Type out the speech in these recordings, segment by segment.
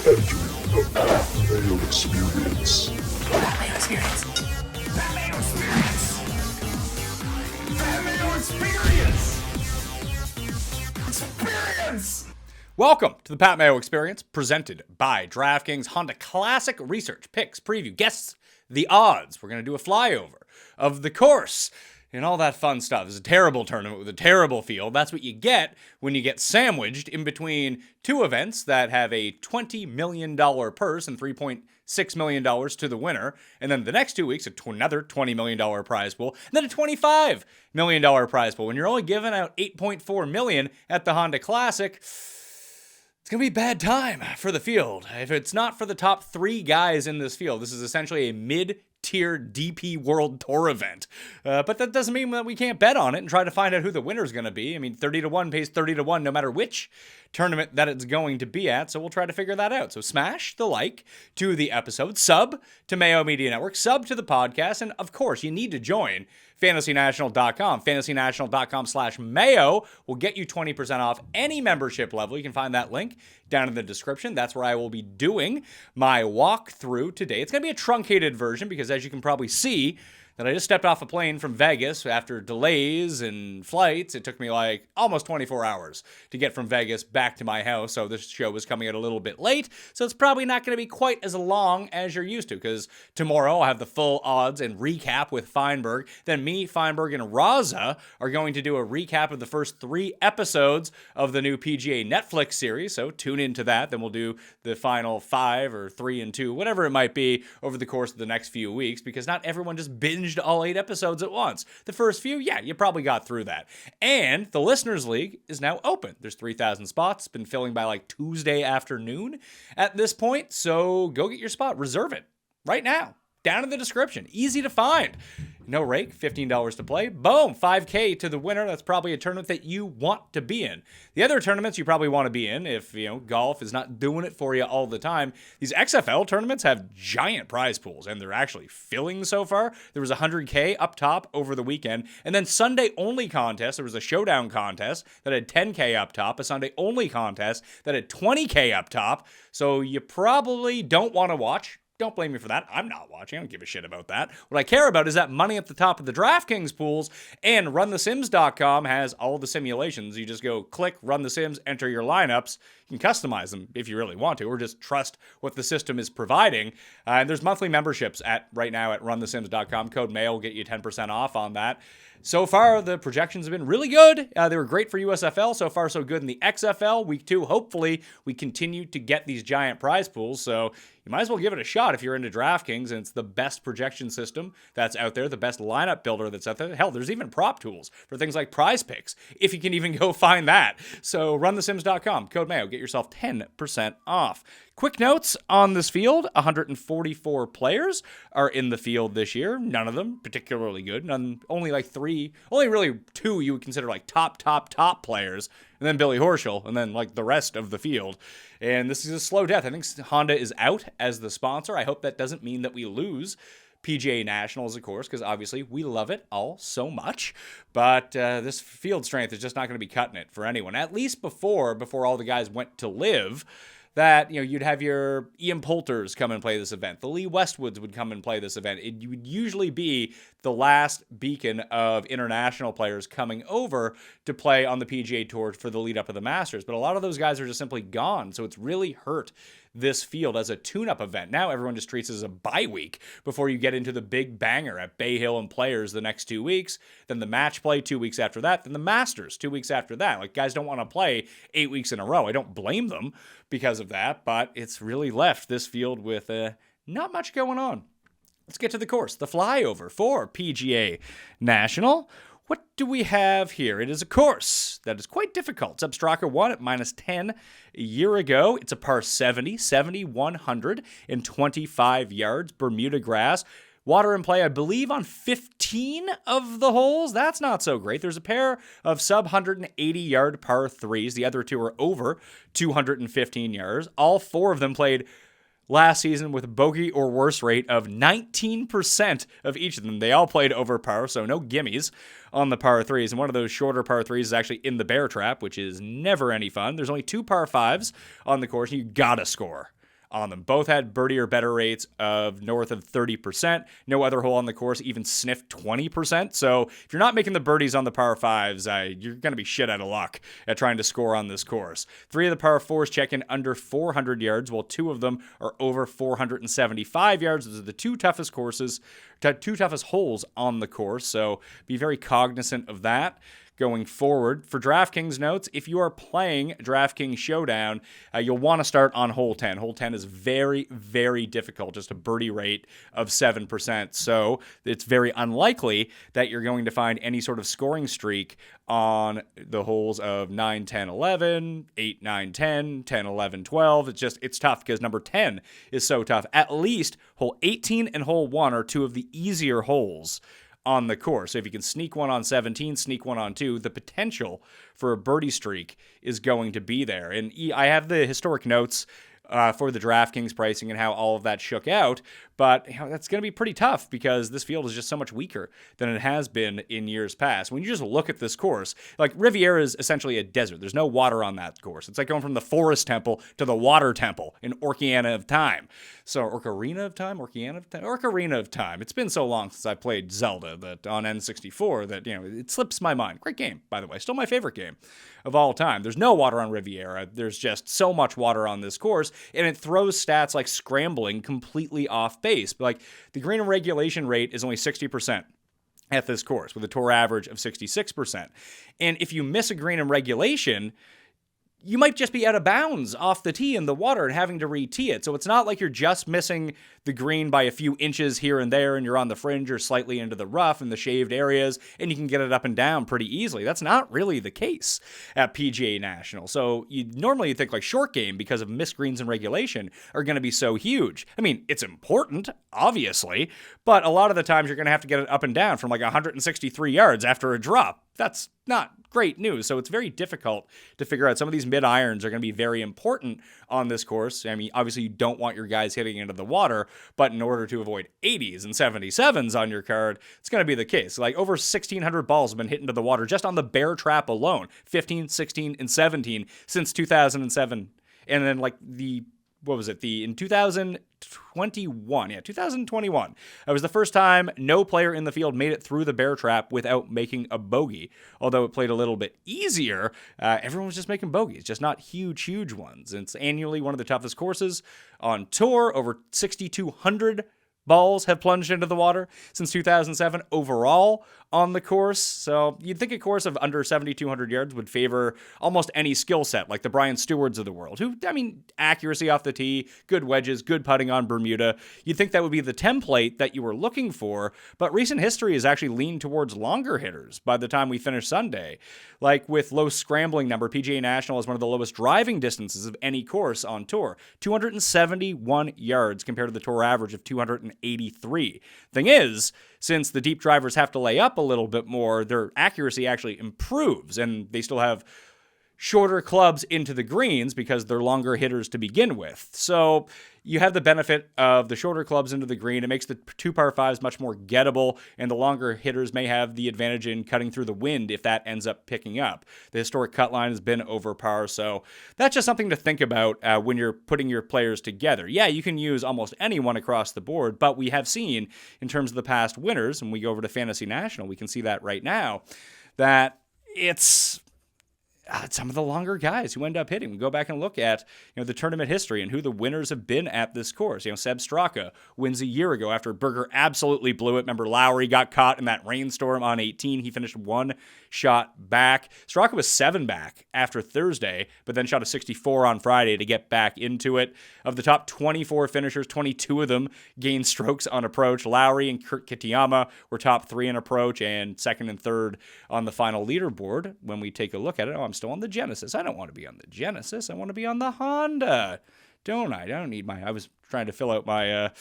The Mayo Experience. Mayo Experience. Mayo Experience. Mayo Experience. Experience. Welcome to the Pat Mayo Experience, presented by DraftKings Honda Classic Research, picks, preview, guests, the odds. We're going to do a flyover of the course and all that fun stuff. It's a terrible tournament with a terrible field. That's what you get when you get sandwiched in between two events that have a $20 million purse and $3.6 million to the winner. And then the next 2 weeks, another $20 million prize pool, and then a $25 million prize pool. When you're only giving out $8.4 million at the Honda Classic, it's going to be a bad time for the field. If it's not for the top three guys in this field, this is essentially a mid-tier DP World Tour event. But that doesn't mean that we can't bet on it and try to find out who the winner is going to be. I mean, 30-1 pays 30-1 no matter which tournament that it's going to be at, so we'll try to figure that out. So smash the like to the episode, sub to Mayo Media Network, sub to the podcast, and of course, you need to join FantasyNational.com. FantasyNational.com/Mayo will get you 20% off any membership level. You can find that link down in the description. That's where I will be doing my walkthrough today. It's going to be a truncated version because, as you can probably see, that I just stepped off a plane from Vegas after delays and flights. It took me like almost 24 hours to get from Vegas back to my house, so this show was coming out a little bit late, so it's probably not going to be quite as long as you're used to, because tomorrow I'll have the full odds and recap with Feinberg. Then me, Feinberg, and Raza are going to do a recap of the first 3 episodes of the new PGA Netflix series, so tune into that. Then we'll do the final 5 or 3 and 2, whatever it might be, over the course of the next few weeks, because not everyone just binged all 8 episodes at once. The first few, yeah, you probably got through that. And the Listeners League is now open. There's 3,000 spots. It's been filling by like Tuesday afternoon at this point. So go get your spot. Reserve it right now. Down in the description. Easy to find. No rake, $15 to play. Boom, $5K to the winner. That's probably a tournament that you want to be in. The other tournaments you probably want to be in, if golf is not doing it for you all the time. These XFL tournaments have giant prize pools, and they're actually filling so far. There was $100K up top over the weekend, and then Sunday only contest. There was a showdown contest that had $10K up top, a Sunday only contest that had $20K up top. So you probably don't want to watch. Don't blame me for that. I'm not watching. I don't give a shit about that. What I care about is that money at the top of the DraftKings pools, and RunTheSims.com has all the simulations. You just go click Run the Sims, enter your lineups. You can customize them if you really want to, or just trust what the system is providing. And there's monthly memberships right now at RunTheSims.com. Code Mayo will get you 10% off on that. So far, the projections have been really good. They were great for USFL. So far, so good in the XFL. Week 2, hopefully, we continue to get these giant prize pools. So you might as well give it a shot if you're into DraftKings, and it's the best projection system that's out there, the best lineup builder that's out there. Hell, there's even prop tools for things like Prize Picks, if you can even go find that. So RunTheSims.com, code Mayo, get yourself 10% off. Quick notes on this field: 144 players are in the field this year. None of them particularly good. Only like 3, only really 2 you would consider like top players, and then Billy Horschel, and then like the rest of the field. And this is a slow death. I think Honda is out as the sponsor. I hope that doesn't mean that we lose PGA Nationals, of course, because obviously we love it all so much. But this field strength is just not going to be cutting it for anyone. At least before all the guys went to live, that you'd have your Ian Poulters come and play this event. The Lee Westwoods would come and play this event. It would usually be the last beacon of international players coming over to play on the PGA Tour for the lead up of the Masters. But a lot of those guys are just simply gone. So it's really hurt this field as a tune-up event. Now everyone just treats it as a bye week before you get into the big banger at Bay Hill and Players the next 2 weeks, then the match play 2 weeks after that, then the Masters 2 weeks after that. Like, guys don't want to play 8 weeks in a row. I don't blame them because of that, but it's really left this field with not much going on. Let's get to the course, the flyover for PGA National. What do we have here? It is a course that is quite difficult. Substraka won at -10 a year ago. It's a par 70, 7,125 yards, Bermuda grass. Water in play, I believe, on 15 of the holes. That's not so great. There's a pair of sub-180-yard par 3s. The other 2 are over 215 yards. All 4 of them played last season with a bogey or worse rate of 19% of each of them. They all played over par, so no gimmies on the par 3s. And one of those shorter par 3s is actually in the bear trap, which is never any fun. There's only 2 par 5s on the course, and you gotta score on them. Both had birdie or better rates of north of 30%. No other hole on the course even sniffed 20%. So if you're not making the birdies on the par 5s, you're going to be shit out of luck at trying to score on this course. 3 of the par 4s check in under 400 yards, while 2 of them are over 475 yards. Those are the two toughest holes on the course, so be very cognizant of that going forward. For DraftKings notes, if you are playing DraftKings Showdown, you'll want to start on hole 10. Hole 10 is very, very difficult, just a birdie rate of 7%. So it's very unlikely that you're going to find any sort of scoring streak on the holes of 9, 10, 11, 8, 9, 10, 10, 11, 12. It's tough because number 10 is so tough. At least hole 18 and hole 1 are two of the easier holes on the course. So if you can sneak one on 17, sneak one on 2, the potential for a birdie streak is going to be there. And I have the historic notes for the DraftKings pricing and how all of that shook out, but that's going to be pretty tough because this field is just so much weaker than it has been in years past. When you just look at this course, like Riviera is essentially a desert. There's no water on that course. It's like going from the Forest Temple to the Water Temple in Ocarina of Time. Ocarina of Time. It's been so long since I played Zelda that on N64 that, it slips my mind. Great game, by the way. Still my favorite game of all time. There's no water on Riviera. There's just so much water on this course, and it throws stats like scrambling completely off base. Like the green and regulation rate is only 60% at this course with a tour average of 66%. And if you miss a green and regulation, you might just be out of bounds off the tee in the water and having to re-tee it. So it's not like you're just missing the green by a few inches here and there and you're on the fringe or slightly into the rough in the shaved areas and you can get it up and down pretty easily. That's not really the case at PGA National. So you normally think like short game because of missed greens and regulation are going to be so huge. I mean, it's important, obviously, but a lot of the times you're going to have to get it up and down from like 163 yards after a drop. That's not great news. So it's very difficult to figure out. Some of these mid-irons are going to be very important on this course. I mean, obviously you don't want your guys hitting into the water, but in order to avoid 80s and 77s on your card, it's going to be the case. Like over 1,600 balls have been hit into the water just on the bear trap alone, 15, 16, and 17 since 2007. And then like in 2021. It was the first time no player in the field made it through the bear trap without making a bogey. Although it played a little bit easier, everyone was just making bogeys, just not huge ones. And it's annually one of the toughest courses on tour. Over 6,200 balls have plunged into the water since 2007 overall on the course. So you'd think a course of under 7,200 yards would favor almost any skill set, like the Brian Stewarts of the world, who, accuracy off the tee, good wedges, good putting on Bermuda. You'd think that would be the template that you were looking for, but recent history has actually leaned towards longer hitters by the time we finish Sunday. Like with low scrambling number, PGA National is one of the lowest driving distances of any course on tour, 271 yards compared to the tour average of 283. Thing is, since the deep drivers have to lay up a little bit more, their accuracy actually improves, and they still have shorter clubs into the greens because they're longer hitters to begin with. So you have the benefit of the shorter clubs into the green. It makes the two par 5s much more gettable, and the longer hitters may have the advantage in cutting through the wind if that ends up picking up. The historic cut line has been over par, so that's just something to think about when you're putting your players together. Yeah, you can use almost anyone across the board, but we have seen in terms of the past winners, and we go over to Fantasy National, we can see that right now, that it's some of the longer guys who end up hitting. We go back and look at the tournament history and who the winners have been at this course. Seb Straka wins a year ago after Berger absolutely blew it. Remember, Lowry got caught in that rainstorm on 18. He finished one shot back. Straka was 7 back after Thursday, but then shot a 64 on Friday to get back into it. Of the top 24 finishers, 22 of them gained strokes on approach. Lowry and Kurt Kitayama were top 3 in approach and second and third on the final leaderboard. When we take a look at it, I'm still on the Genesis. I don't want to be on the Genesis. I want to be on the Honda. Don't I? I don't need I was trying to fill out my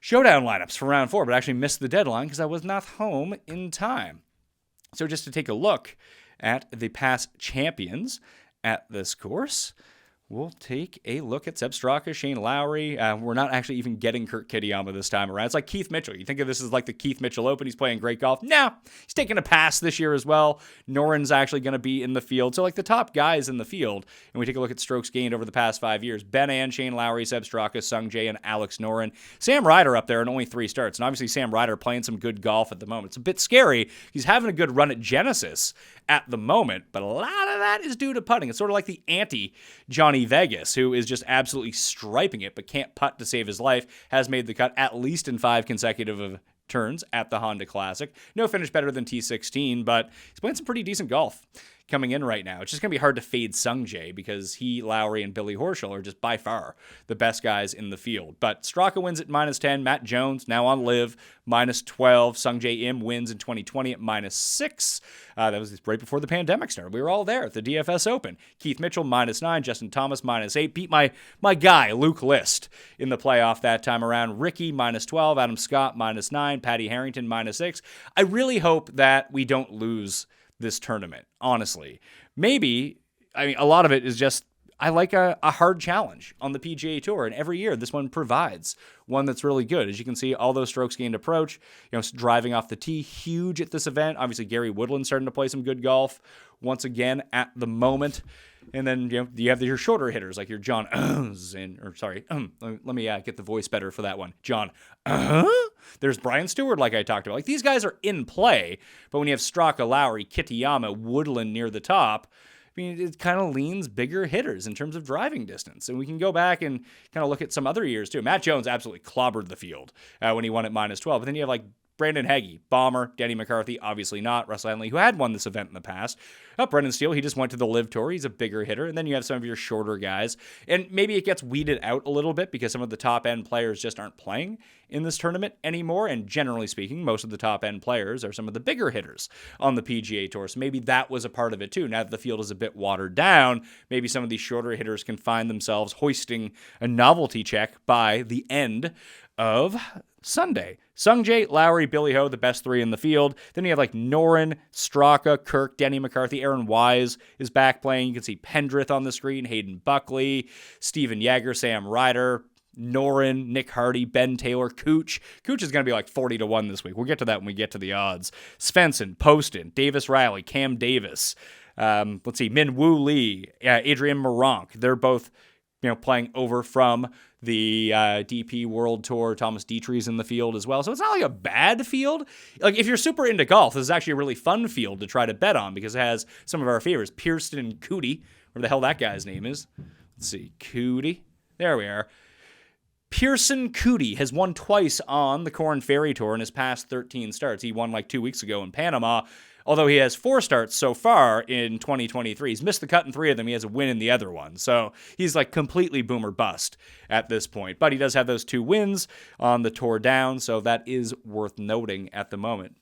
showdown lineups for round 4, but I actually missed the deadline because I was not home in time. So just to take a look at the past champions at this course, we'll take a look at Seb Straka, Shane Lowry. We're not actually even getting Kurt Kitayama this time around. It's like Keith Mitchell. You think of this as like the Keith Mitchell Open. He's playing great golf. No, he's taking a pass this year as well. Noren's actually going to be in the field. So like the top guys in the field, and we take a look at strokes gained over the past 5 years. Ben An, Shane Lowry, Seb Straka, Sung Jae, and Alex Noren. Sam Ryder up there in only 3 starts. And obviously Sam Ryder playing some good golf at the moment. It's a bit scary. He's having a good run at Genesis at the moment, but a lot of that is due to putting. It's sort of like the anti-Johnny Vegas, who is just absolutely striping it, but can't putt to save his life, has made the cut at least in 5 consecutive turns at the Honda Classic. No finish better than T16, but he's playing some pretty decent golf coming in right now. It's just going to be hard to fade Sung Jae because he, Lowry, and Billy Horschel are just by far the best guys in the field. But Straka wins at -10. Matt Jones, now on live, -12. Sung Jae Im wins in 2020 at -6. That was right before the pandemic started. We were all there at the DFS Open. Keith Mitchell, -9. Justin Thomas, -8. Beat my guy, Luke List, in the playoff that time around. Ricky, -12. Adam Scott, -9. Patty Harrington, -6. I really hope that we don't lose this tournament, honestly. Maybe, I mean, a lot of it is just, I like a hard challenge on the PGA Tour, and every year this one provides one that's really good. As you can see, all those strokes gained approach, driving off the tee, huge at this event. Obviously, Gary Woodland starting to play some good golf once again at the moment. And then, you have your shorter hitters like your John let me get the voice better for that one. John, there's Brian Stewart, like I talked about. Like, these guys are in play, but when you have Straka, Lowry, Kitayama, Woodland near the top, I mean, it kind of leans bigger hitters in terms of driving distance. And we can go back and kind of look at some other years, too. Matt Jones absolutely clobbered the field when he won at -12. But then you have, like, Brandon Hagee, Bomber, Danny McCarthy, obviously not. Russell Henley, who had won this event in the past. Brendan Steele, he just went to the Live Tour. He's a bigger hitter. And then you have some of your shorter guys. And maybe it gets weeded out a little bit because some of the top-end players just aren't playing in this tournament anymore. And generally speaking, most of the top-end players are some of the bigger hitters on the PGA Tour. So maybe that was a part of it, too. Now that the field is a bit watered down, maybe some of these shorter hitters can find themselves hoisting a novelty check by the end of Sunday. Sung Jae, Lowry, Billy Ho, the best 3 in the field. Then you have like Noren, Straka, Kirk, Denny McCarthy, Aaron Wise is back playing. You can see Pendrith on the screen, Hayden Buckley, Steven Yeager, Sam Ryder, Noren, Nick Hardy, Ben Taylor, Cooch. Cooch is going to be like 40-1 this week. We'll get to that when we get to the odds. Svensson, Poston, Davis Riley, Cam Davis. Let's see, Min Woo Lee, Adrian Moronk. They're both playing over from the DP World Tour. Thomas Dietrich's in the field as well. So it's not like a bad field. Like, if you're super into golf, this is actually a really fun field to try to bet on because it has some of our favorites. Pearson and Cootie, whatever the hell that guy's name is. Let's see, Cootie. There we are. Pearson Cootie has won twice on the Korn Ferry Tour in his past 13 starts. He won like 2 weeks ago in Panama. Although he has 4 starts so far in 2023. He's missed the cut in 3 of them. He has a win in the other one. So he's like completely boom or bust at this point. But he does have those 2 wins on the Tour Down. So that is worth noting at the moment.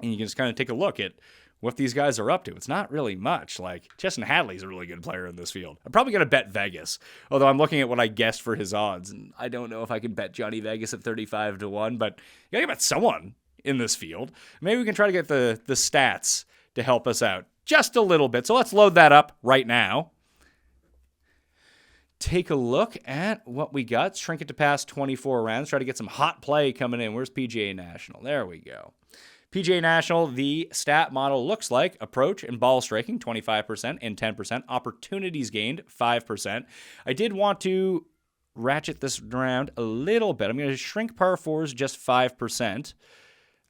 And you can just kind of take a look at what these guys are up to. It's not really much. Like, Justin Hadley's a really good player in this field. I'm probably going to bet Vegas. Although I'm looking at what I guessed for his odds. And I don't know if I can bet Johnny Vegas at 35-1. But you got to bet someone in this field. Maybe we can try to get the stats to help us out just a little bit. So let's load that up right now. Take a look at what we got. Shrink it to past 24 rounds. Try to get some hot play coming in. Where's PGA National? There we go. PGA National, the stat model looks like approach and ball striking, 25% and 10%. Opportunities gained, 5%. I did want to ratchet this around a little bit. I'm going to shrink par 4s just 5%.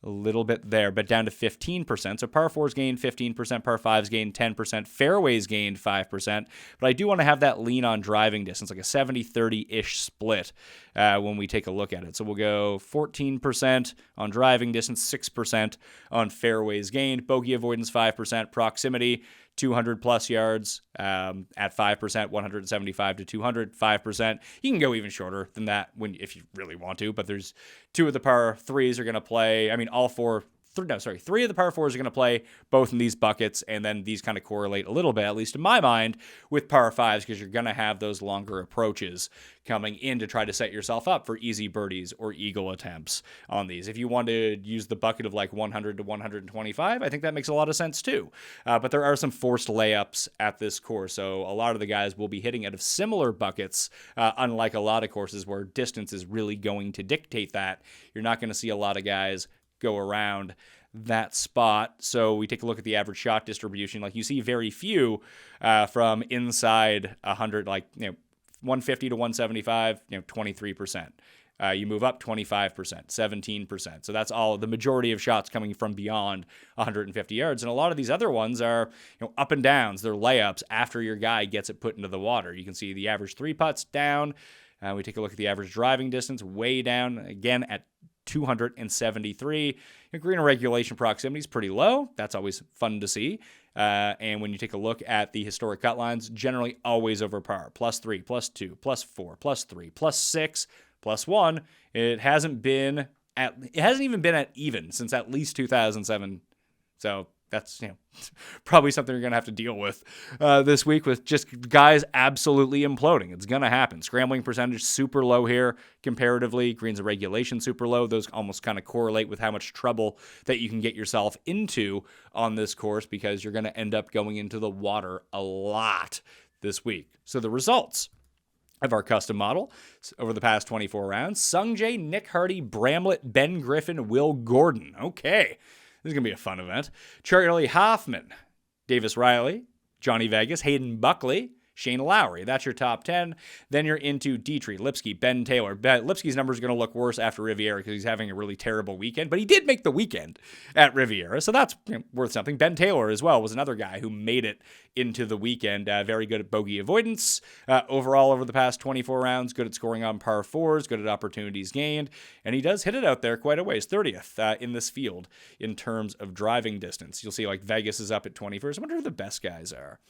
A little bit there, but down to 15%. So par 4s gained 15%, par 5s gained 10%, fairways gained 5%. But I do want to have that lean on driving distance, like a 70-30-ish split when we take a look at it. So we'll go 14% on driving distance, 6% on fairways gained, bogey avoidance 5%, proximity 200 plus yards at 5%, 175 to 200, 5%. You can go even shorter than that if you really want to, but there's 2 of the par 3s are going to play. I mean, all 4 three of the par fours are going to play both in these buckets, and then these kind of correlate a little bit, at least in my mind, with par fives, because you're going to have those longer approaches coming in to try to set yourself up for easy birdies or eagle attempts on these. If you want to use the bucket of like 100 to 125, I think that makes a lot of sense too. But there are some forced layups at this course, so a lot of the guys will be hitting out of similar buckets, unlike a lot of courses where distance is really going to dictate that. You're not going to see a lot of guys go around that spot. So we take a look at the average shot distribution. Like, you see very few from inside 100, like 150 to 175, 23%. You move up 25%, 17%. So that's all the majority of shots coming from beyond 150 yards. And a lot of these other ones are up and downs. They're layups after your guy gets it put into the water. You can see the average three putts down. We take a look at the average driving distance, way down again at 273. Green regulation proximity is pretty low. That's always fun to see. And when you take a look at the historic cut lines, generally always over par. +3, +2, +4, +3, +6, +1. It hasn't even been at even since at least 2007. So that's probably something you're going to have to deal with this week, with just guys absolutely imploding. It's going to happen. Scrambling percentage super low here comparatively. Greens of regulation super low. Those almost kind of correlate with how much trouble that you can get yourself into on this course, because you're going to end up going into the water a lot this week. So the results of our custom model over the past 24 rounds: Sung Jae, Nick Hardy, Bramlett, Ben Griffin, Will Gordon. Okay. This is going to be a fun event. Charlie Hoffman, Davis Riley, Johnny Vegas, Hayden Buckley, Shane Lowry. That's your top 10. Then you're into Dietrich, Lipsky, Ben Taylor. Lipsky's numbers are going to look worse after Riviera because he's having a really terrible weekend, but he did make the weekend at Riviera, so that's worth something. Ben Taylor as well was another guy who made it into the weekend. Very good at bogey avoidance. Overall, over the past 24 rounds, good at scoring on par fours, good at opportunities gained, and he does hit it out there quite a ways. 30th in this field in terms of driving distance. You'll see like Vegas is up at 21st. I wonder who the best guys are.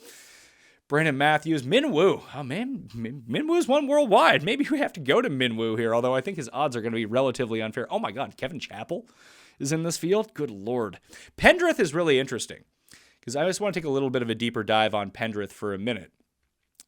Brandon Matthews, Minwoo. Oh, man, Minwoo's won worldwide. Maybe we have to go to Minwoo here, although I think his odds are going to be relatively unfair. Oh, my God, Kevin Chappell is in this field? Good Lord. Pendrith is really interesting, because I just want to take a little bit of a deeper dive on Pendrith for a minute.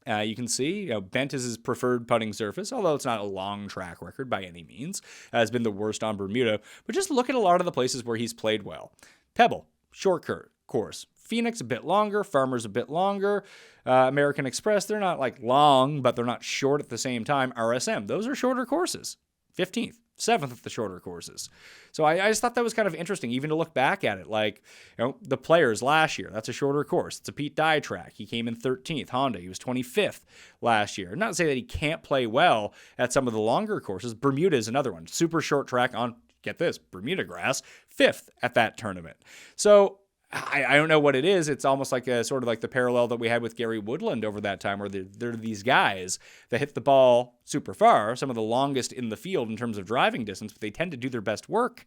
You can see bent is his preferred putting surface, although it's not a long track record by any means. Has been the worst on Bermuda, but just look at a lot of the places where he's played well. Pebble, short course. Phoenix, a bit longer. Farmers, a bit longer. American Express, they're not like long, but they're not short at the same time. RSM, those are shorter courses. 15th, 7th of the shorter courses. So I just thought that was kind of interesting, even to look back at it. Like, the Players last year, that's a shorter course. It's a Pete Dye track. He came in 13th. Honda, he was 25th last year. Not to say that he can't play well at some of the longer courses. Bermuda is another one. Super short track on, get this, Bermuda grass, 5th at that tournament. So I don't know what it is. It's almost like a sort of like the parallel that we had with Gary Woodland over that time, where there are these guys that hit the ball super far, some of the longest in the field in terms of driving distance, but they tend to do their best work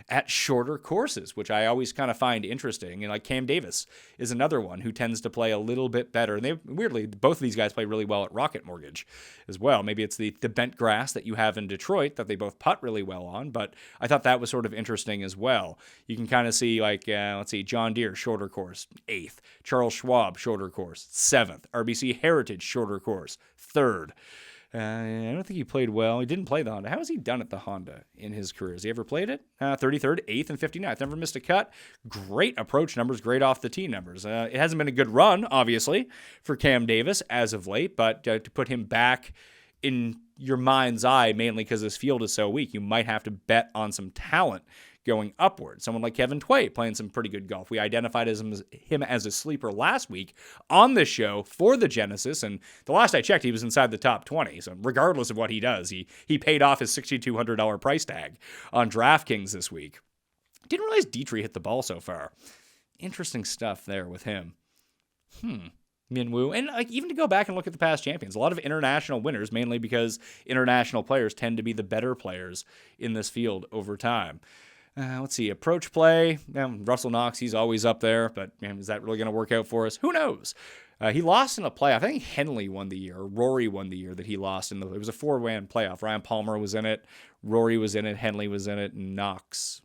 at shorter courses, which I always kind of find interesting. And like Cam Davis is another one who tends to play a little bit better. And weirdly, both of these guys play really well at Rocket Mortgage as well. Maybe it's the bent grass that you have in Detroit that they both putt really well on, but I thought that was sort of interesting as well. You can kind of see like, let's see, John Deere, shorter course, 8th. Charles Schwab, shorter course, 7th. RBC Heritage, shorter course, 3rd. I don't think he played well. He didn't play the Honda. How has he done at the Honda in his career? Has he ever played it? 33rd, 8th, and 59th. Never missed a cut. Great approach numbers, great off the tee numbers. It hasn't been a good run, obviously, for Cam Davis as of late, but to put him back in your mind's eye, mainly because this field is so weak, you might have to bet on some talent going upward. Someone like Kevin Tway playing some pretty good golf. We identified him as a sleeper last week on this show for the Genesis, and the last I checked, he was inside the top 20. So regardless of what he does, he paid off his $6,200 price tag on DraftKings this week. Didn't realize Dietrich hit the ball so far. Interesting stuff there with him. Minwoo. And like, even to go back and look at the past champions, a lot of international winners, mainly because international players tend to be the better players in this field over time. Let's see, approach play. Russell Knox, he's always up there, but is that really going to work out for us? Who knows? He lost in a playoff. I think Henley won the year, or Rory won the year that he lost. It was a 4-man playoff. Ryan Palmer was in it, Rory was in it, Henley was in it, and Knox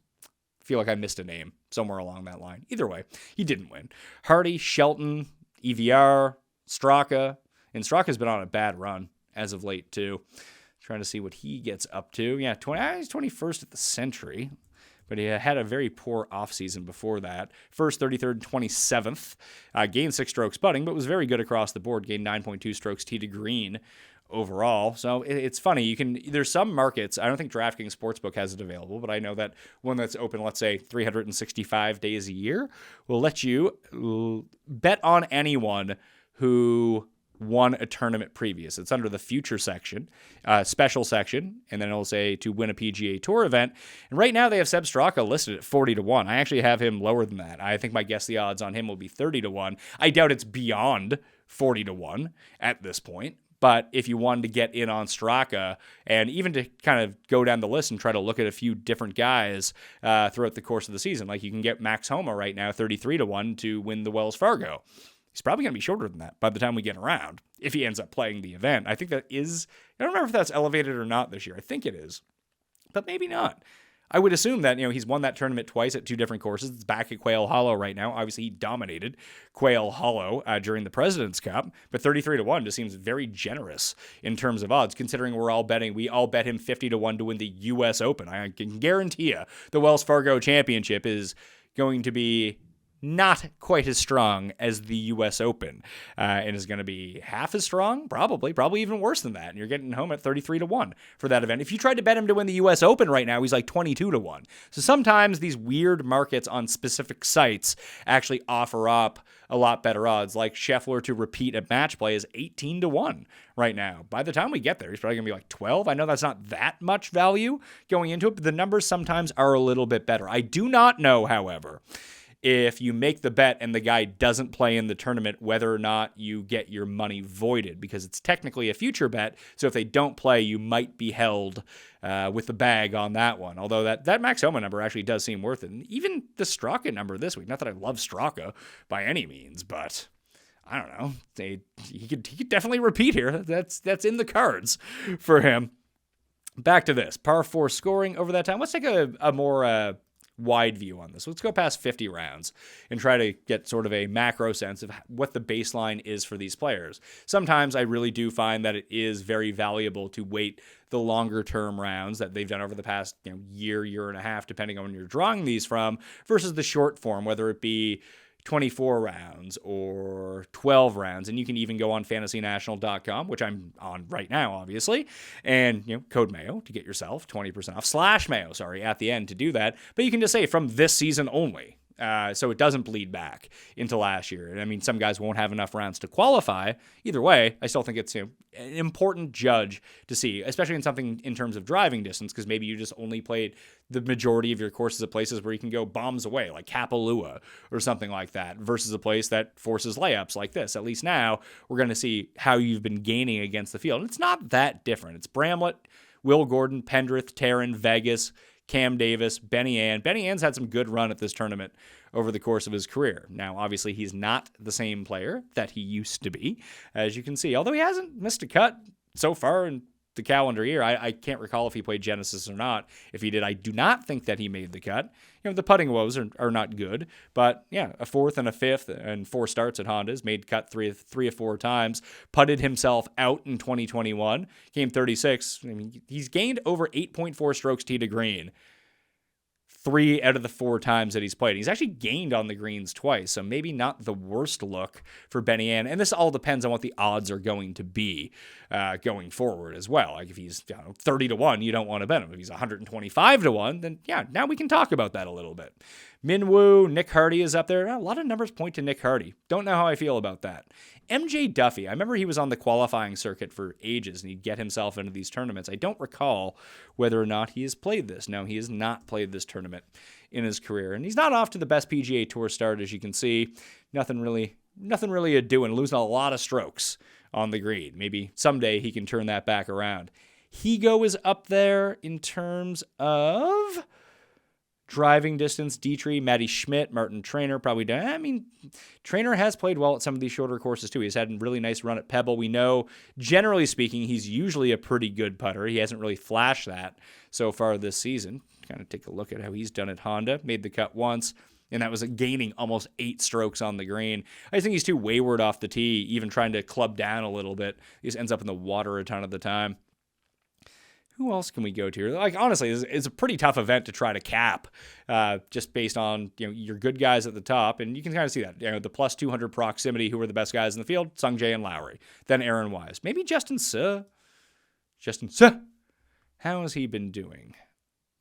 feel like I missed a name somewhere along that line. Either way, he didn't win. Hardy, Shelton, EVR, Straka. And Straka's been on a bad run as of late, too. Trying to see what he gets up to. Yeah, he's 21st at the Century, but he had a very poor offseason before that. First, 33rd, and 27th. Gained 6 strokes putting, but was very good across the board. Gained 9.2 strokes tee to green overall. So it's funny. There's some markets, I don't think DraftKings Sportsbook has it available, but I know that one that's open, let's say 365 days a year, will let you bet on anyone who won a tournament previous. It's under the future section, special section, and then it'll say to win a PGA Tour event. And right now they have Seb Straka listed at 40-1. I actually have him lower than that. I think my guess the odds on him will be 30-1. I doubt it's beyond 40-1 at this point. But if you wanted to get in on Straka, and even to kind of go down the list and try to look at a few different guys throughout the course of the season, like you can get Max Homa right now 33-1 to win the Wells Fargo. He's probably going to be shorter than that by the time we get around, if he ends up playing the event. I think that is, I don't remember if that's elevated or not this year. I think it is, but maybe not. I would assume that, he's won that tournament twice at 2 different courses. It's back at Quail Hollow right now. Obviously, he dominated Quail Hollow during the President's Cup, but 33-1 just seems very generous in terms of odds, considering we all bet him 50-1 to win the U.S. Open. I can guarantee you the Wells Fargo Championship is going to be not quite as strong as the U.S. Open, and is going to be half as strong, probably even worse than that. And you're getting home at 33-1 for that event. If you tried to bet him to win the U.S. Open right now, he's like 22-1. So sometimes these weird markets on specific sites actually offer up a lot better odds. Like Scheffler to repeat at match play is 18-1 right now. By the time we get there, he's probably going to be like 12. I know that's not that much value going into it, but the numbers sometimes are a little bit better. I do not know, however, if you make the bet and the guy doesn't play in the tournament, whether or not you get your money voided, because it's technically a future bet. So if they don't play, you might be held with the bag on that one. Although that Max Homa number actually does seem worth it. And even the Straka number this week, not that I love Straka by any means, but I don't know. He could definitely repeat here. That's in the cards for him. Back to this. Par 4 scoring over that time. Let's take a more wide view on this. Let's go past 50 rounds and try to get sort of a macro sense of what the baseline is for these players. Sometimes I really do find that it is very valuable to wait the longer term rounds that they've done over the past year and a half, depending on when you're drawing these from, versus the short form, whether it be 24 rounds or 12 rounds. And you can even go on fantasynational.com, which I'm on right now, obviously, and code Mayo to get yourself 20% off, /Mayo, at the end to do that. But you can just say from this season only. So it doesn't bleed back into last year. I mean, some guys won't have enough rounds to qualify. Either way, I still think it's an important judge to see, especially in something in terms of driving distance, because maybe you just only played the majority of your courses at places where you can go bombs away, like Kapalua or something like that, versus a place that forces layups like this. At least now we're going to see how you've been gaining against the field. It's not that different. It's Bramlett, Will Gordon, Pendrith, Taryn, Vegas, Cam Davis, Benny Ann. Benny Ann's had some good run at this tournament over the course of his career. Now, obviously, he's not the same player that he used to be, as you can see. Although he hasn't missed a cut so far in the calendar year. I can't recall if he played Genesis or not. If he did, I do not think that he made the cut. The putting woes are not good, but yeah, a 4th and a 5th and 4 starts at Hondas, made cut three or four times, putted himself out in 2021, came 36. I mean, he's gained over 8.4 strokes tee to green 3 out of the 4 times that he's played. He's actually gained on the greens twice, so maybe not the worst look for Benny Ann. And this all depends on what the odds are going to be going forward as well. Like if he's 30-1, you don't want to bet him. If he's 125-1, then yeah, now we can talk about that a little bit. Minwoo, Nick Hardy is up there. A lot of numbers point to Nick Hardy. Don't know how I feel about that. MJ Duffy, I remember he was on the qualifying circuit for ages, and he'd get himself into these tournaments. I don't recall whether or not he has played this. No, he has not played this tournament in his career, and he's not off to the best PGA Tour start, as you can see. Nothing really a doing, losing a lot of strokes on the green. Maybe someday he can turn that back around. Higo is up there in terms of driving distance. Dietrich, Matty Schmidt, Martin Trainer probably done. I mean, Trainer has played well at some of these shorter courses too. He's had a really nice run at Pebble. We know, generally speaking, he's usually a pretty good putter. He hasn't really flashed that so far this season. kind of take a look at how he's done at Honda. Made the cut once, and that was gaining almost 8 strokes on the green. I just think he's too wayward off the tee, even trying to club down a little bit. He just ends up in the water a ton of the time. Who else can we go to? Like, honestly, it's a pretty tough event to try to cap, just based on, your good guys at the top, and you can kind of see that. The plus 200 proximity, who were the best guys in the field? Sungjae and Lowry. Then Aaron Wise. Maybe Justin Suh. How has he been doing?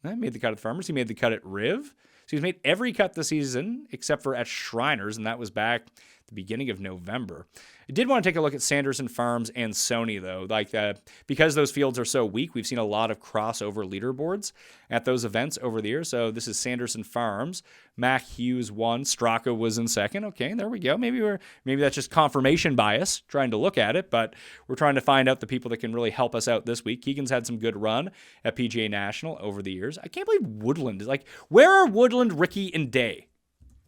He made the cut at the Farmers. He made the cut at Riv. So he's made every cut this season except for at Shriners, and that was back at the beginning of November. I did want to take a look at Sanderson Farms and Sony, though. Because those fields are so weak, we've seen a lot of crossover leaderboards at those events over the years. So this is Sanderson Farms. Mac Hughes won. Straka was in second. Okay, there we go. Maybe that's just confirmation bias, trying to look at it, but we're trying to find out the people that can really help us out this week. Keegan's had some good run at PGA National over the years. I can't believe Woodland is where are Woodland, Ricky, and Day?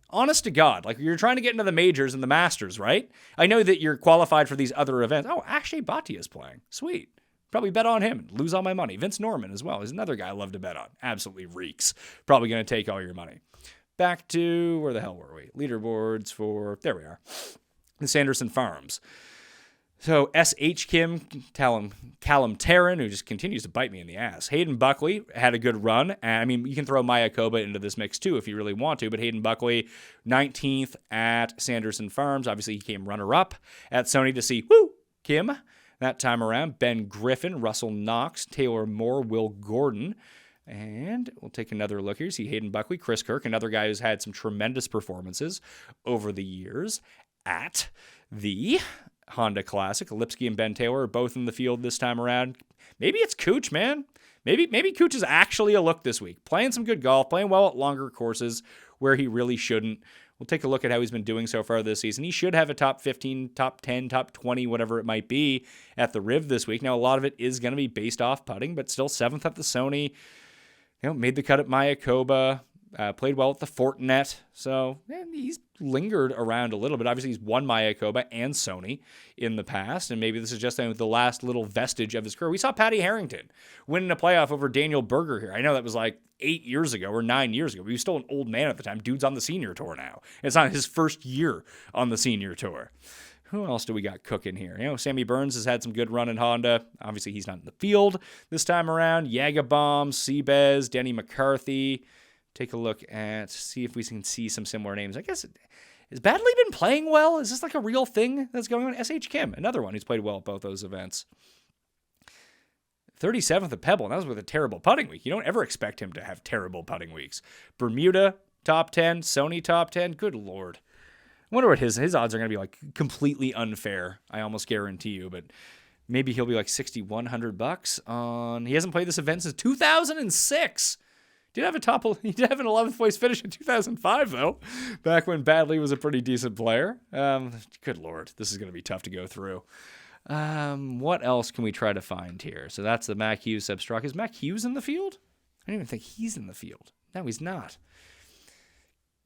Honest to God, you're trying to get into the majors and the Masters, right? I know that you're qualified for these other events. Oh, Akshay Bhatia is playing. Sweet. Probably bet on him. Lose all my money. Vince Norman as well. He's another guy I love to bet on. Absolutely reeks. Probably going to take all your money. Back to, where the hell were we? Leaderboards for, there we are. The Sanderson Farms. So S.H. Kim, Callum Taryn, who just continues to bite me in the ass. Hayden Buckley had a good run. And, you can throw Mayakoba into this mix too if you really want to. But Hayden Buckley, 19th at Sanderson Farms. Obviously, he came runner-up at Sony to see, Kim. That time around, Ben Griffin, Russell Knox, Taylor Moore, Will Gordon. And we'll take another look here. See Hayden Buckley, Chris Kirk, another guy who's had some tremendous performances over the years at the Honda Classic. Lipsky and Ben Taylor are both in the field this time around. Maybe it's Cooch, man. Maybe Cooch is actually a look this week. Playing some good golf, playing well at longer courses where he really shouldn't. We'll take a look at how he's been doing so far this season. He should have a top 15, top 10, top 20, whatever it might be at the Riv this week. Now, a lot of it is going to be based off putting, but still 7th at the Sony. Made the cut at Mayakoba. Played well at the Fortinet. So he's lingered around a little bit. Obviously, he's won Mayakoba and Sony in the past, and maybe this is just the last little vestige of his career. We saw Patty Harrington winning a playoff over Daniel Berger here. I know that was 8 years ago or 9 years ago, but he was still an old man at the time. Dude's on the senior tour now. It's not his first year on the senior tour. Who else do we got cooking here? Sammy Burns has had some good run in Honda. Obviously, he's not in the field this time around. Yagabomb, Seabez, Denny McCarthy. Take a look at, see if we can see some similar names. I guess, has Badley been playing well? Is this a real thing that's going on? S.H. Kim, another one who's played well at both those events. 37th at Pebble, and that was with a terrible putting week. You don't ever expect him to have terrible putting weeks. Bermuda, top 10. Sony, top 10. Good Lord. I wonder what his odds are going to be completely unfair. I almost guarantee you, but maybe he'll be $6,100 on. He hasn't played this event since 2006. He did have an 11th place finish in 2005 though, back when Badley was a pretty decent player. Good Lord, this is going to be tough to go through. What else can we try to find here? So that's the Mac Hughes Substruck. Is Mac Hughes in the field? I don't even think he's in the field. No, he's not.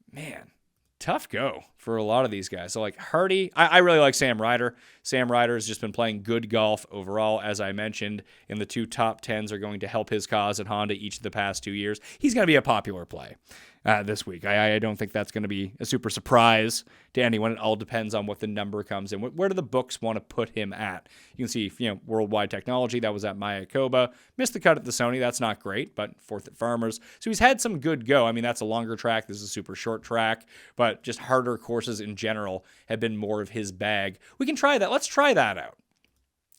Man. Tough go for a lot of these guys. So Hardy, I really like Sam Ryder. Sam Ryder has just been playing good golf overall, as I mentioned, and the 2 top 10s are going to help his cause at Honda each of the past 2 years. He's going to be a popular play this week. I don't think that's going to be a super surprise to anyone. It all depends on what the number comes in. Where do the books want to put him at? You can see, Worldwide Technology, that was at Mayakoba. Missed the cut at the Sony. That's not great, but 4th at Farmers. So he's had some good go. That's a longer track. This is a super short track, but just harder courses in general have been more of his bag. We can try that. Let's try that out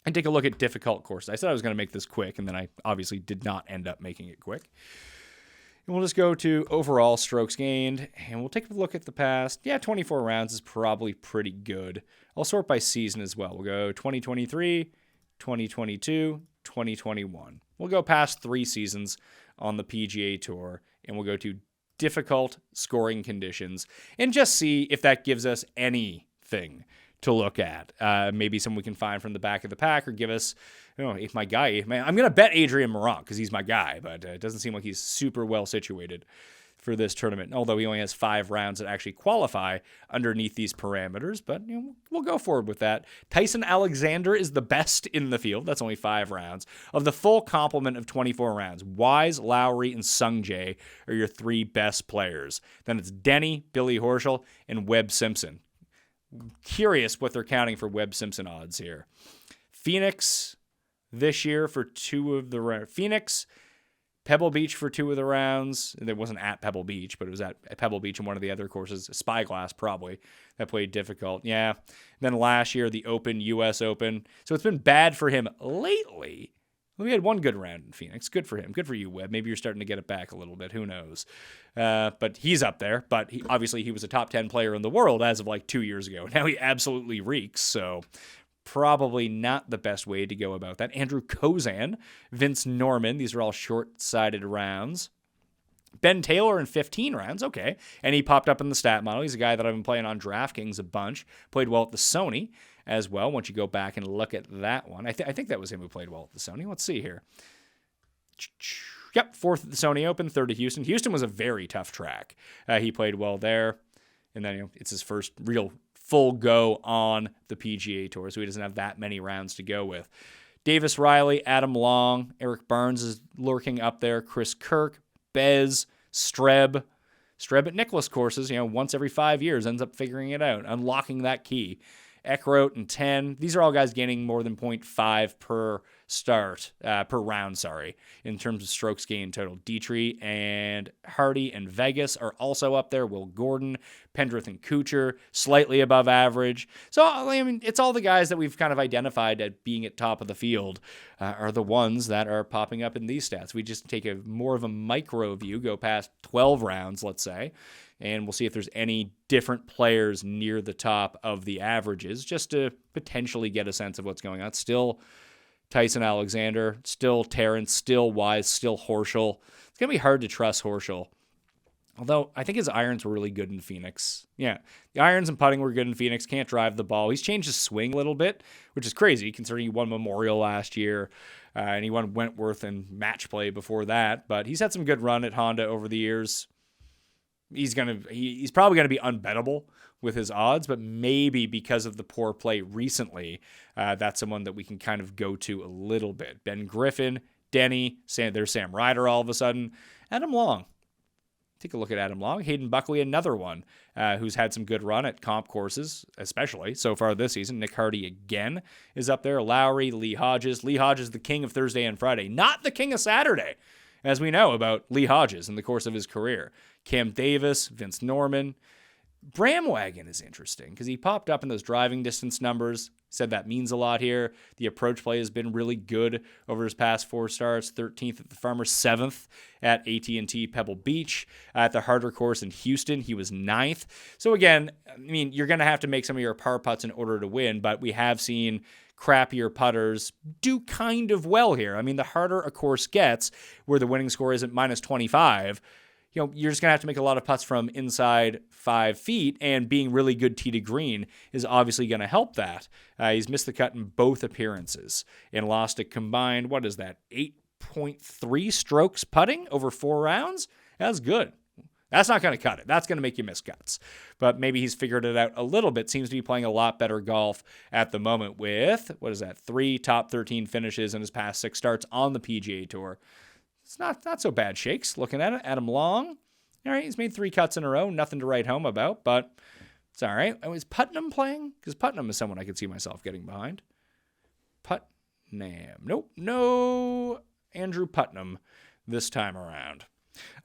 and take a look at difficult courses. I said I was going to make this quick, and then I obviously did not end up making it quick. And we'll just go to overall strokes gained, and we'll take a look at the past. 24 rounds is probably pretty good. I'll sort by season as well. We'll go 2023, 2022, 2021. We'll go past 3 seasons on the PGA Tour, and we'll go to difficult scoring conditions and just see if that gives us anything to look at. Maybe someone we can find from the back of the pack, or give us, if my guy, I'm going to bet Adrian Morant because he's my guy, but it doesn't seem like he's super well situated for this tournament, although he only has 5 rounds that actually qualify underneath these parameters, but we'll go forward with that. Tyson Alexander is the best in the field. That's only 5 rounds. Of the full complement of 24 rounds, Wise, Lowry, and Sungjae are your 3 best players. Then it's Denny, Billy Horschel, and Webb Simpson. Curious what they're counting for Webb Simpson odds here. Phoenix this year for 2 of the rounds. Phoenix, Pebble Beach for 2 of the rounds. It wasn't at Pebble Beach, but it was at Pebble Beach and one of the other courses. Spyglass, probably. That played difficult. Yeah. Then last year, the Open, U.S. Open. So it's been bad for him lately. We had 1 good round in Phoenix. Good for him. Good for you, Webb. Maybe you're starting to get it back a little bit. Who knows? But he's up there. But obviously, he was a top 10 player in the world as of like 2 years ago. Now he absolutely reeks. So probably not the best way to go about that. Andrew Kozan, Vince Norman. These are all short-sided rounds. Ben Taylor in 15 rounds. Okay. And he popped up in the stat model. He's a guy that I've been playing on DraftKings a bunch. Played well at the Sony as well. Once you go back and look at that one. I think that was him who played well at the Sony. Let's see here. Yep, 4th at the Sony Open, 3rd at Houston. Houston was a very tough track. He played well there. And then it's his first real full go on the PGA Tour, so he doesn't have that many rounds to go with. Davis Riley, Adam Long, Eric Barnes is lurking up there, Chris Kirk, Bez, Streb at Nicklaus courses, once every 5 years ends up figuring it out, unlocking that key. Eckroat and 10. These are all guys gaining more than 0.5 per round, in terms of strokes gained total. Dietrich and Hardy and Vegas are also up there. Will Gordon, Pendrith and Kuchar, slightly above average. So, it's all the guys that we've kind of identified at being at top of the field are the ones that are popping up in these stats. We just take more of a micro view, go past 12 rounds, let's say, and we'll see if there's any different players near the top of the averages just to potentially get a sense of what's going on. Still Tyson Alexander, still Terrence, still Wise, still Horschel. It's going to be hard to trust Horschel. Although I think his irons were really good in Phoenix. Yeah, the irons and putting were good in Phoenix. Can't drive the ball. He's changed his swing a little bit, which is crazy considering he won Memorial last year. And he won Wentworth and match play before that. But he's had some good run at Honda over the years. He's probably going to be unbettable with his odds, but maybe because of the poor play recently, that's someone that we can kind of go to a little bit. Ben Griffin, Denny, there's Sam Ryder all of a sudden. Adam Long. Take a look at Adam Long. Hayden Buckley, another one who's had some good run at comp courses, especially so far this season. Nick Hardy again is up there. Lowry, Lee Hodges. Lee Hodges, the king of Thursday and Friday, not the king of Saturday, as we know about Lee Hodges in the course of his career. Cam Davis, Vince Norman. Bramwagon is interesting because he popped up in those driving distance numbers. Said that means a lot here. The approach play has been really good over his past 4 starts. 13th at the Farmers, 7th at AT&T Pebble Beach. At the harder course in Houston, he was 9th. So again, you're going to have to make some of your par putts in order to win, but we have seen crappier putters do kind of well here. The harder a course gets, where the winning score isn't minus 25, you're just going to have to make a lot of putts from inside 5 feet, and being really good tee to green is obviously going to help that. He's missed the cut in both appearances and lost a combined, 8.3 strokes putting over 4 rounds? That's good. That's not going to cut it. That's going to make you miss cuts. But maybe he's figured it out a little bit. Seems to be playing a lot better golf at the moment with, 3 top 13 finishes in his past 6 starts on the PGA Tour. It's not so bad, Shakes, looking at it. Adam Long, all right, he's made 3 cuts in a row. Nothing to write home about, but it's all right. Is Putnam playing? Because Putnam is someone I could see myself getting behind. Putnam. Nope, no Andrew Putnam this time around.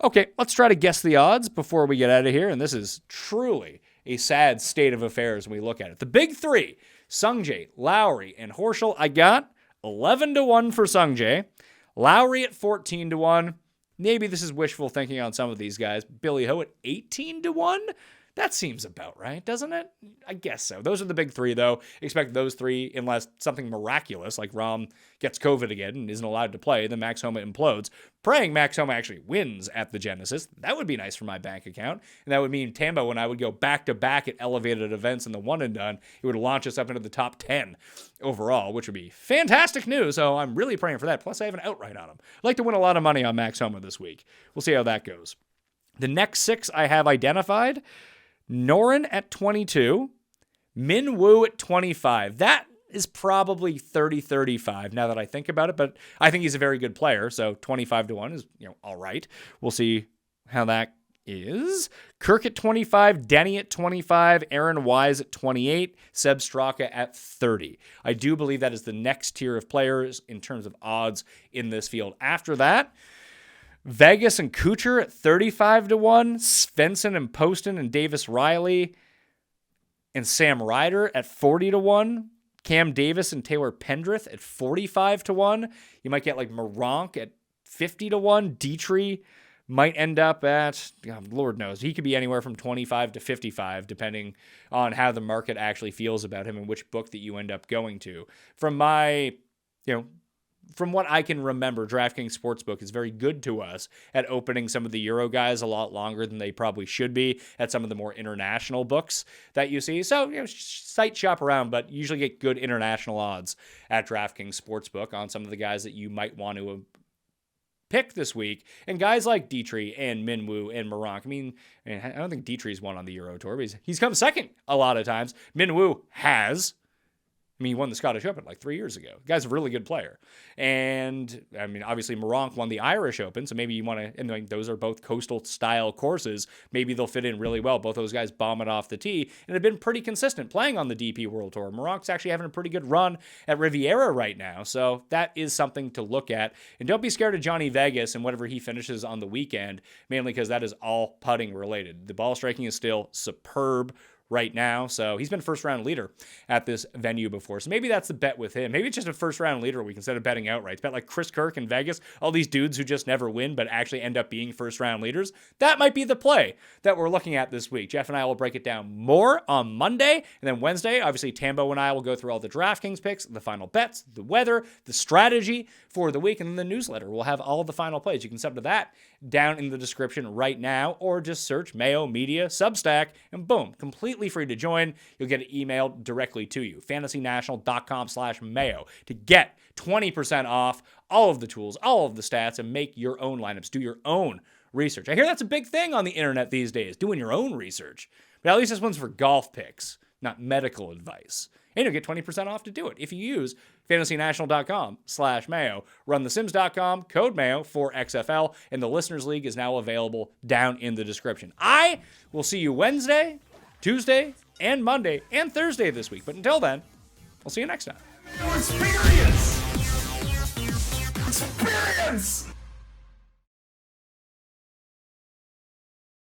Okay, let's try to guess the odds before we get out of here, and this is truly a sad state of affairs when we look at it. The big 3, Sungjae, Lowry, and Horschel. I got 11-1 for Sungjae. Lowry at 14-1. Maybe this is wishful thinking on some of these guys. Billy Ho at 18-1. That seems about right, doesn't it? I guess so. Those are the big 3, though. Expect those 3, unless something miraculous, like Rahm gets COVID again and isn't allowed to play, then Max Homa implodes. Praying Max Homa actually wins at the Genesis. That would be nice for my bank account. And that would mean Tambo and I would go back-to-back at elevated events in the one and done. It would launch us up into the top 10 overall, which would be fantastic news. So I'm really praying for that. Plus, I have an outright on him. I'd like to win a lot of money on Max Homa this week. We'll see how that goes. The next 6 I have identified. Norin at 22. Min Woo at 25. That is probably 30-35 now that I think about it, but I think he's a very good player, so 25-1 is, all right. We'll see how that is. Kirk at 25, Denny at 25, Aaron Wise at 28, Seb Straka at 30. I do believe that is the next tier of players in terms of odds in this field. After that, Vegas and Kuchar at 35-1, Svensson and Poston and Davis Riley and Sam Ryder at 40-1, Cam Davis and Taylor Pendrith at 45-1. You might get like Moronk at 50-1. Dietrich might end up at, Lord knows, he could be anywhere from 25 to 55, depending on how the market actually feels about him and which book that you end up going to. From what I can remember, DraftKings Sportsbook is very good to us at opening some of the Euro guys a lot longer than they probably should be at some of the more international books that you see. So, site shop around, but usually get good international odds at DraftKings Sportsbook on some of the guys that you might want to pick this week. And guys like Dietrich and Minwoo and Moronk. I don't think Dietrich's won on the Euro Tour, but he's come second a lot of times. Minwoo has. He won the Scottish Open like 3 years ago. The guy's a really good player. And, obviously Moronk won the Irish Open, so maybe you want to, and those are both coastal-style courses. Maybe they'll fit in really well. Both those guys bomb it off the tee and have been pretty consistent playing on the DP World Tour. Moronk's actually having a pretty good run at Riviera right now, so that is something to look at. And don't be scared of Johnny Vegas and whatever he finishes on the weekend, mainly because that is all putting related. The ball striking is still superb right now. So he's been first round leader at this venue before. So maybe that's the bet with him. Maybe it's just a first round leader week instead of betting outright. Bet like Chris Kirk in Vegas, all these dudes who just never win but actually end up being first round leaders. That might be the play that we're looking at this week. Jeff and I will break it down more on Monday. And then Wednesday, obviously Tambo and I will go through all the DraftKings picks, the final bets, the weather, the strategy for the week, and then the newsletter. We'll have all of the final plays. You can sub to that down in the description right now, or just search Mayo Media Substack, and boom, completely free to join. You'll get it emailed directly to you. FantasyNational.com/Mayo to get 20% off all of the tools, all of the stats, and make your own lineups. Do your own research. I hear that's a big thing on the internet these days, doing your own research. But at least this one's for golf picks, not medical advice. And you'll get 20% off to do it if you use FantasyNational.com/Mayo. RunTheSims.com, code Mayo for XFL, and the Listeners League is now available down in the description. I will see you Wednesday, Tuesday, and Monday, and Thursday this week. But until then, I'll see you next time. Experience! Experience!